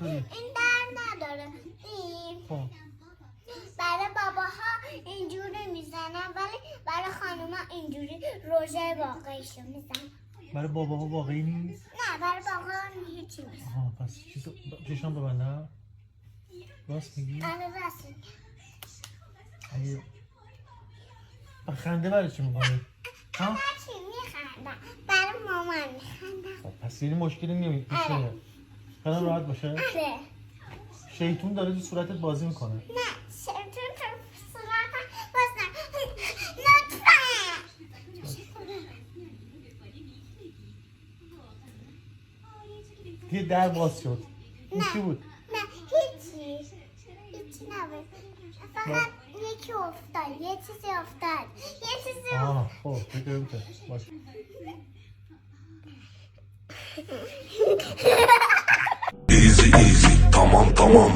این در نداره. این برای باباها اینجوری میزنن ولی برای خانوما اینجوری روژه واقعیشو میزنن. برای باباها واقعی نیست؟ نه برای باباها هیچی نیست. آها پس چشم ببندم؟ راست میگی؟ آره راست میگی. خنده برای چی میکنی؟ برای چی میخندم؟ برای مامان میخندم. پس یعنی مشکلی نمیشه. خیلی راحت باشه؟ آره. شیطون داره تو صورتت بازی میکنه. نه شیطون تو صورتم باز نه. لطفا. یه در باز شد. این چی بود؟ نه هیچی نبود. فقط یکی افتاد. یه چیزی افتاد. آه خب بگیره باشه. Easy easy tamam tamam